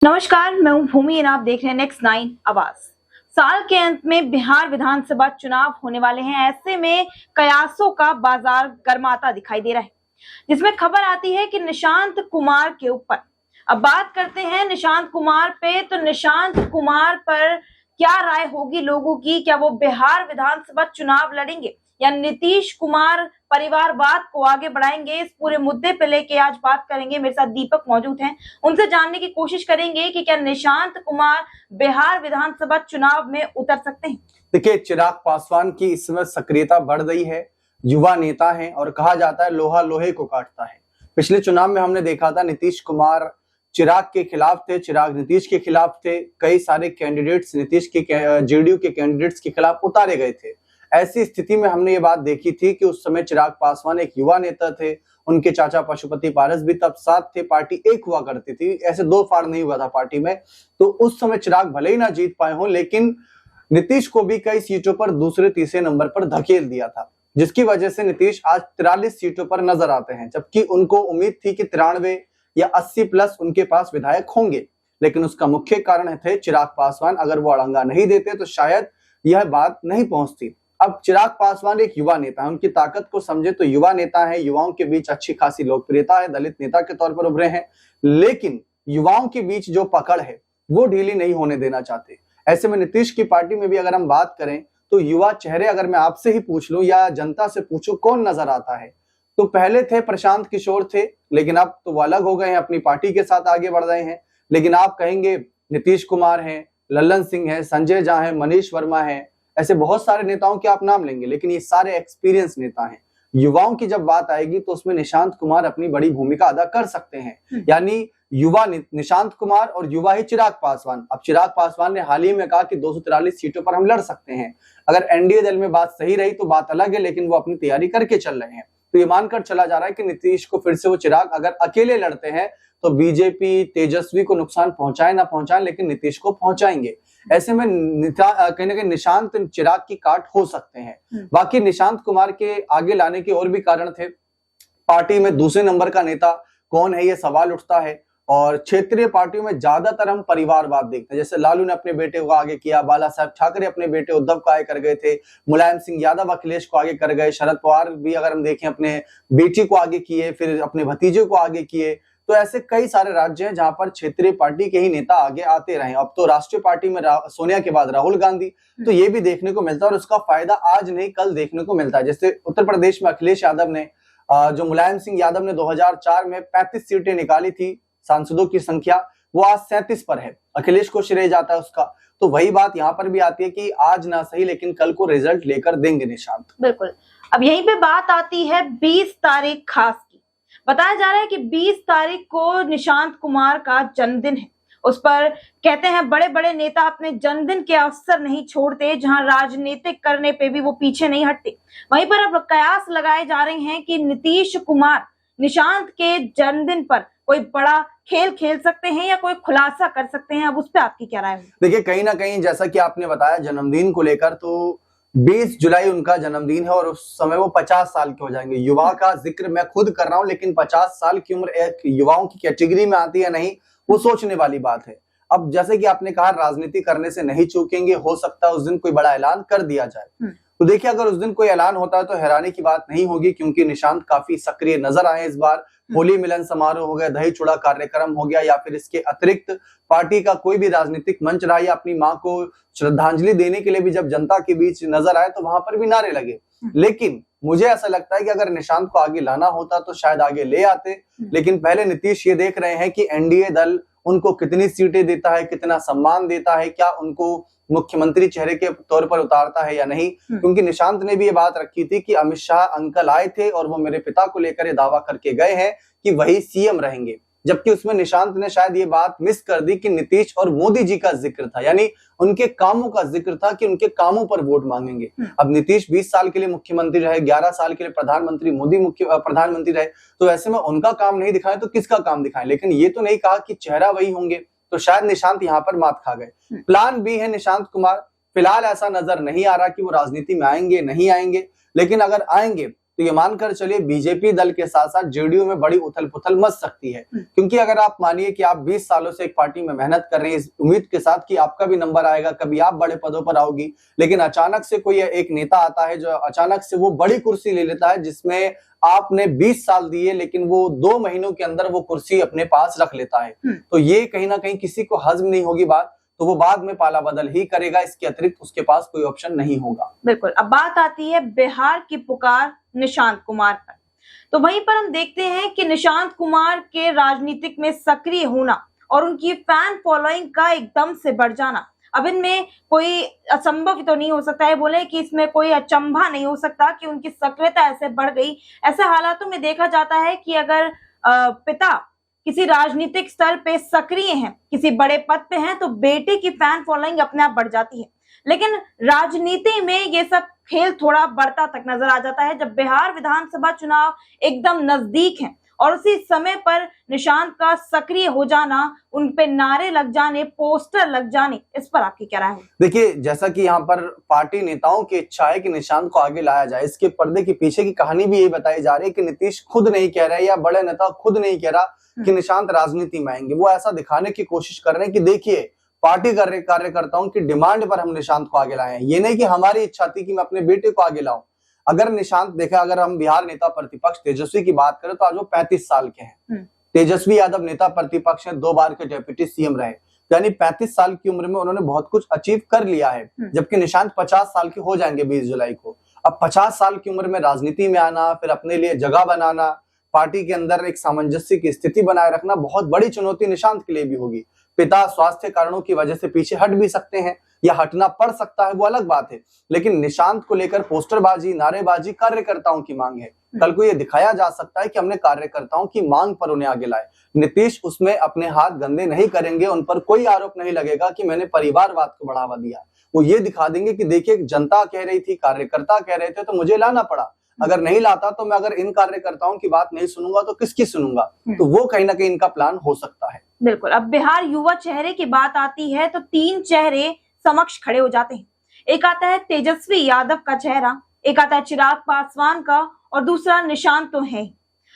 नमस्कार, मैं हूं भूमि और आप देख रहे हैं नेक्स्ट 9 आवाज। साल के अंत में बिहार विधानसभा चुनाव होने वाले हैं। ऐसे में कयासों का बाजार गर्माता दिखाई दे रहा है, जिसमें खबर आती है कि निशांत कुमार के ऊपर। अब बात करते हैं निशांत कुमार पे, तो निशांत कुमार पर क्या राय होगी लोगों की? क्या वो बिहार विधानसभा चुनाव लड़ेंगे या नीतीश कुमार परिवारवाद को आगे बढ़ाएंगे? इस पूरे मुद्दे पे लेके आज बात करेंगे। मेरे साथ दीपक मौजूद हैं, उनसे जानने की कोशिश करेंगे कि क्या निशांत कुमार बिहार विधानसभा चुनाव में उतर सकते हैं। देखिए, चिराग पासवान की इस समय सक्रियता बढ़ रही है। युवा नेता हैं और कहा जाता है लोहा लोहे को काटता है। पिछले चुनाव में हमने देखा था नीतीश कुमार चिराग के खिलाफ थे, चिराग नीतीश के खिलाफ थे। कई सारे कैंडिडेट्स नीतीश के जेडीयू के कैंडिडेट्स के खिलाफ उतारे गए थे। ऐसी स्थिति में हमने ये बात देखी थी कि उस समय चिराग पासवान एक युवा नेता थे, उनके चाचा पशुपति पारस भी तब साथ थे, पार्टी एक हुआ करती थी, ऐसे दो फाड़ नहीं हुआ था पार्टी में। तो उस समय चिराग भले ही ना जीत पाए हों, लेकिन नीतीश को भी कई सीटों पर दूसरे तीसरे नंबर पर धकेल दिया था, जिसकी वजह से नीतीश आज 43 सीटों पर नजर आते हैं, जबकि उनको उम्मीद थी कि 93 या 80 प्लस उनके पास विधायक होंगे। लेकिन उसका मुख्य कारण थे चिराग पासवान। अगर वो अड़ंगा नहीं देते तो शायद यह बात नहीं पहुंचती। अब चिराग पासवान एक युवा नेता है, उनकी ताकत को समझे तो युवा नेता है, युवाओं के बीच अच्छी खासी लोकप्रियता है, दलित नेता के तौर पर उभरे हैं। लेकिन युवाओं के बीच जो पकड़ है वो ढीली नहीं होने देना चाहते। ऐसे में नीतीश की पार्टी में भी अगर हम बात करें तो युवा चेहरे अगर मैं आपसे ही पूछ लूं या जनता से पूछूं कौन नजर आता है, तो पहले थे प्रशांत किशोर थे, लेकिन अब तो वो अलग हो गए हैं, अपनी पार्टी के साथ आगे बढ़ रहे हैं। लेकिन आप कहेंगे नीतीश कुमार हैं, लल्लन सिंह है, संजय झा है, मनीष वर्मा है, ऐसे बहुत सारे नेताओं के आप नाम लेंगे, लेकिन ये सारे एक्सपीरियंस नेता हैं। युवाओं की जब बात आएगी तो उसमें निशांत कुमार अपनी बड़ी भूमिका अदा कर सकते हैं। यानी युवा निशांत कुमार और युवा ही चिराग पासवान। अब चिराग पासवान ने हाल ही में कहा कि 243 सीटों पर हम लड़ सकते हैं। अगर एनडीए दल में बात सही रही तो बात अलग है, लेकिन वो अपनी तैयारी करके चल रहे हैं। तो ये मानकर चला जा रहा है कि नीतीश को फिर से वो चिराग अगर अकेले लड़ते हैं तो बीजेपी तेजस्वी को नुकसान पहुंचाए ना पहुंचाए, लेकिन नीतीश को पहुंचाएंगे। ऐसे में कहीं ना कहीं निशांत चिराग की काट हो सकते हैं। बाकी निशांत कुमार के आगे लाने के और भी कारण थे। पार्टी में दूसरे नंबर का नेता कौन है, ये सवाल उठता है। और क्षेत्रीय पार्टियों में ज्यादातर हम परिवारवाद देखते हैं। जैसे लालू ने अपने बेटे को आगे किया, बाला साहब ठाकरे अपने बेटे उद्धव को आगे कर गए थे, मुलायम सिंह यादव अखिलेश को आगे कर गए, शरद पवार भी अगर हम देखें अपने बेटी को आगे किए, फिर अपने भतीजे को आगे किए। तो ऐसे कई सारे राज्य हैं जहां पर क्षेत्रीय पार्टी के ही नेता आगे आते रहे। अब तो राष्ट्रीय पार्टी में सोनिया के बाद राहुल गांधी, तो ये भी देखने को मिलता है और उसका फायदा आज नहीं कल देखने को मिलता है। जैसे उत्तर प्रदेश में अखिलेश यादव ने जो मुलायम सिंह यादव ने 2004 में 35 सीटें निकाली थी, सांसदों की संख्या वो आज 37 पर है। अखिलेश को श्रेय जाता है उसका। तो वही बात यहाँ पर भी आती है कि आज ना सही लेकिन कल को रिजल्ट लेकर देंगे निशांत। बिल्कुल। अब यहीं पे बात आती है 20 तारीख खास की। बताया जा रहा है कि 20 तारीख को निशांत कुमार का जन्मदिन है। उस पर कहते हैं बड़े बड़े नेता अपने जन्मदिन के अवसर नहीं छोड़ते, जहां राजनीतिक करने पे भी वो पीछे नहीं हटते। वहीं पर अब कयास लगाए जा रहे हैं कि नीतीश कुमार निशांत के जन्मदिन पर कोई बड़ा खेल खेल सकते हैं या कोई खुलासा कर सकते हैं। अब उस पर आपकी क्या राय है? देखिए, कहीं ना कहीं जैसा कि आपने बताया जन्मदिन को लेकर, तो 20 जुलाई उनका जन्मदिन है और उस समय वो 50 साल के हो जाएंगे। युवा का जिक्र मैं खुद कर रहा हूं, लेकिन 50 साल की उम्र एक युवाओं की कैटेगरी में आती है नहीं, वो सोचने वाली बात है। अब जैसे कि आपने कहा राजनीति करने से नहीं चूकेंगे, हो सकता है उस दिन कोई बड़ा ऐलान कर दिया जाए। तो देखिए, अगर उस दिन कोई ऐलान होता है तो हैरानी की बात नहीं होगी, क्योंकि निशांत काफी सक्रिय नजर आए इस बार। होली मिलन समारोह हो गया, दही चूड़ा कार्यक्रम हो गया, या फिर इसके अतिरिक्त पार्टी का कोई भी राजनीतिक मंच रहा, या अपनी मां को श्रद्धांजलि देने के लिए भी जब जनता के बीच नजर आए तो वहां पर भी नारे लगे। लेकिन मुझे ऐसा लगता है कि अगर निशांत को आगे लाना होता तो शायद आगे ले आते। लेकिन पहले नीतीश ये देख रहे हैं कि एनडीए दल उनको कितनी सीटें देता है, कितना सम्मान देता है, क्या उनको मुख्यमंत्री चेहरे के तौर पर उतारता है या नहीं। क्योंकि निशांत ने भी ये बात रखी थी कि अमित शाह अंकल आए थे और वो मेरे पिता को लेकर ये दावा करके गए हैं कि वही सीएम रहेंगे, जबकि उसमें निशांत ने शायद ये बात मिस कर दी कि नीतीश और मोदी जी का जिक्र था, यानी उनके कामों का जिक्र था कि उनके कामों पर वोट मांगेंगे। अब नीतीश 20 साल के लिए मुख्यमंत्री रहे, 11 साल के लिए प्रधानमंत्री, मोदी प्रधानमंत्री रहे, तो ऐसे में उनका काम नहीं दिखाए तो किसका काम दिखाएं। लेकिन ये तो नहीं कहा कि चेहरा वही होंगे, तो शायद निशांत यहाँ पर मात खा गए। प्लान बी है निशांत कुमार। फिलहाल ऐसा नजर नहीं आ रहा कि वो राजनीति में आएंगे नहीं आएंगे, लेकिन अगर आएंगे तो ये मानकर चलिए बीजेपी दल के साथ साथ जेडीयू में बड़ी उथल पुथल मच सकती है। क्योंकि अगर आप मानिए कि आप 20 सालों से एक पार्टी में मेहनत कर रहे हैं इस उम्मीद के साथ कि आपका भी नंबर आएगा, कभी आप बड़े पदों पर आओगी, लेकिन अचानक से कोई एक नेता आता है जो अचानक से वो बड़ी कुर्सी ले लेता है जिसमें आपने 20 साल दिए लेकिन वो 2 महीनों के अंदर वो कुर्सी अपने पास रख लेता है, तो ये कहीं ना कहीं किसी को हजम नहीं होगी बात, तो वो बाद में पाला बदल ही करेगा। इसके अतिरिक्त उसके पास कोई ऑप्शन नहीं होगा। बिल्कुल। अब बात आती है बिहार की पुकार निशांत कुमार पर। तो वहीं पर हम देखते हैं कि निशांत कुमार के राजनीतिक में सक्रिय होना और उनकी फैन फॉलोइंग का एकदम से बढ़ जाना, अब इनमें कोई असंभव तो नहीं हो सकता है, बोले कि इसमें कोई अचंभा नहीं हो सकता कि उनकी सक्रियता ऐसे बढ़ गई। ऐसे हालातों में देखा जाता है कि अगर पिता किसी राजनीतिक स्तर पे सक्रिय हैं, किसी बड़े पद पे हैं, तो बेटे की फैन फॉलोइंग अपने आप बढ़ जाती है। लेकिन राजनीति में ये सब खेल थोड़ा बढ़ता तक नजर आ जाता है जब बिहार विधानसभा चुनाव एकदम नजदीक है और उसी समय पर निशांत का सक्रिय हो जाना, उन पे नारे लग जाने, पोस्टर लग जाने, इस पर आपकी क्या राय है? देखिए, जैसा कि यहाँ पर पार्टी नेताओं की इच्छा है कि निशांत को आगे लाया जाए, इसके पर्दे के पीछे की कहानी भी यही बताई जा रही है कि नीतीश खुद नहीं कह रहे या बड़े नेता खुद नहीं कह रहा कि निशांत राजनीति में आएंगे। वो ऐसा दिखाने की कोशिश कर रहे हैं कि देखिए पार्टी कार्यकर्ताओं की डिमांड पर हम निशांत को आगे लाए हैं। ये नहीं कि हमारी इच्छा थी कि मैं अपने बेटे को आगे लाऊं। अगर निशांत देखा, अगर हम बिहार नेता प्रतिपक्ष तेजस्वी की बात करें तो आज वो 35 साल के हैं। तेजस्वी यादव नेता प्रतिपक्ष हैं, 2 बार के डेप्यूटी सीएम रहे, यानी 35 साल की उम्र में उन्होंने बहुत कुछ अचीव कर लिया है, जबकि निशांत 50 साल के हो जाएंगे 20 जुलाई को। अब 50 साल की उम्र में राजनीति में आना, फिर अपने लिए जगह बनाना, पार्टी के अंदर एक सामंजस्य की स्थिति बनाए रखना बहुत बड़ी चुनौती निशांत के लिए भी होगी। पिता स्वास्थ्य कारणों की वजह से पीछे हट भी सकते हैं या हटना पड़ सकता है, वो अलग बात है, लेकिन निशांत को लेकर पोस्टरबाजी, नारेबाजी कार्यकर्ताओं की मांग है। कल को ये दिखाया जा सकता है कि हमने कार्यकर्ताओं की मांग पर उन्हें आगे लाए। नीतीश उसमें अपने हाथ गंदे नहीं करेंगे, उन पर कोई आरोप नहीं लगेगा कि मैंने परिवारवाद को बढ़ावा दिया। वो ये दिखा देंगे कि देखिए जनता कह रही थी, कार्यकर्ता कह रहे थे, तो मुझे लाना पड़ा। अगर नहीं लाता तो मैं अगर इन कार्यकर्ताओं की बात नहीं सुनूंगा तो किसकी सुनूंगा? तो वो कहीं ना कहीं इनका प्लान हो सकता है। बिल्कुल। अब बिहार युवा चेहरे की बात आती है तो 3 चेहरे समक्ष खड़े हो जाते हैं। एक आता है तेजस्वी यादव का चेहरा, एक आता है चिराग पासवान का, और दूसरा निशांत तो है।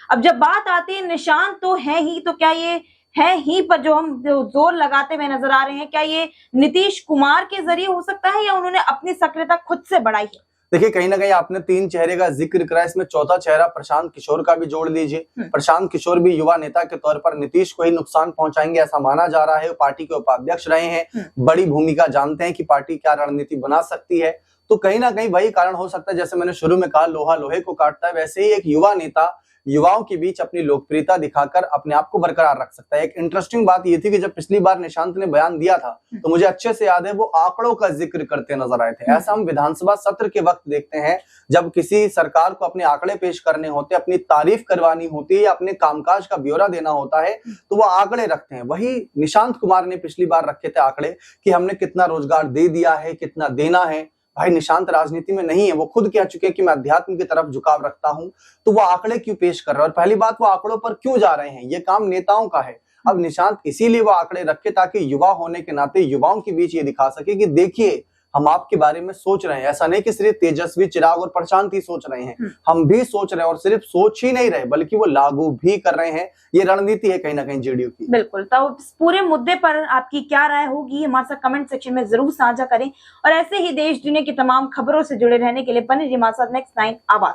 अब जब बात आती है निशांत तो है ही, तो क्या ये है ही पर जो हम जोर लगाते हुए नजर आ रहे हैं, क्या ये नीतीश कुमार के जरिए हो सकता है या उन्होंने अपनी सक्रियता खुद से बढ़ाई है? देखिए, कहीं ना कहीं आपने 3 चेहरे का जिक्र करा, इसमें चौथा चेहरा प्रशांत किशोर का भी जोड़ लीजिए। प्रशांत किशोर भी युवा नेता के तौर पर नीतीश को ही नुकसान पहुंचाएंगे ऐसा माना जा रहा है। वो पार्टी के उपाध्यक्ष रहे हैं, बड़ी भूमिका जानते हैं कि पार्टी क्या रणनीति बना सकती है। तो कहीं ना कहीं वही कारण हो सकता है, जैसे मैंने शुरू में कहा लोहा लोहे को काटता है, वैसे ही एक युवा नेता युवाओं के बीच अपनी लोकप्रियता दिखाकर अपने आप को बरकरार रख सकता है। एक इंटरेस्टिंग बात ये थी कि जब पिछली बार निशांत ने बयान दिया था तो मुझे अच्छे से याद है वो आंकड़ों का जिक्र करते नजर आए थे। ऐसा हम विधानसभा सत्र के वक्त देखते हैं, जब किसी सरकार को अपने आंकड़े पेश करने होते, अपनी तारीफ करवानी होती है या अपने कामकाज का ब्यौरा देना होता है, तो वो आंकड़े रखते हैं। वही निशांत कुमार ने पिछली बार रखे थे आंकड़े कि हमने कितना रोजगार दे दिया है, कितना देना है। भाई निशांत राजनीति में नहीं है, वो खुद कह चुके हैं कि मैं अध्यात्म की तरफ झुकाव रखता हूं, तो वो आंकड़े क्यों पेश कर रहे हैं? और पहली बात, वो आंकड़ों पर क्यों जा रहे हैं? ये काम नेताओं का है। अब निशांत इसीलिए वो आंकड़े रखे ताकि युवा होने के नाते युवाओं के बीच ये दिखा सके कि देखिए हम आपके बारे में सोच रहे हैं। ऐसा नहीं कि सिर्फ तेजस्वी, चिराग और प्रशांत ही सोच रहे हैं, हम भी सोच रहे हैं, और सिर्फ सोच ही नहीं रहे बल्कि वो लागू भी कर रहे हैं। ये रणनीति है कहीं ना कहीं जेडीयू की। बिल्कुल। तो इस पूरे मुद्दे पर आपकी क्या राय होगी, हमारे साथ कमेंट सेक्शन में जरूर साझा करें, और ऐसे ही देश दुनिया की तमाम खबरों से जुड़े रहने के लिए बने रहिए हमारे साथ नेक्स्ट 9 आवाज।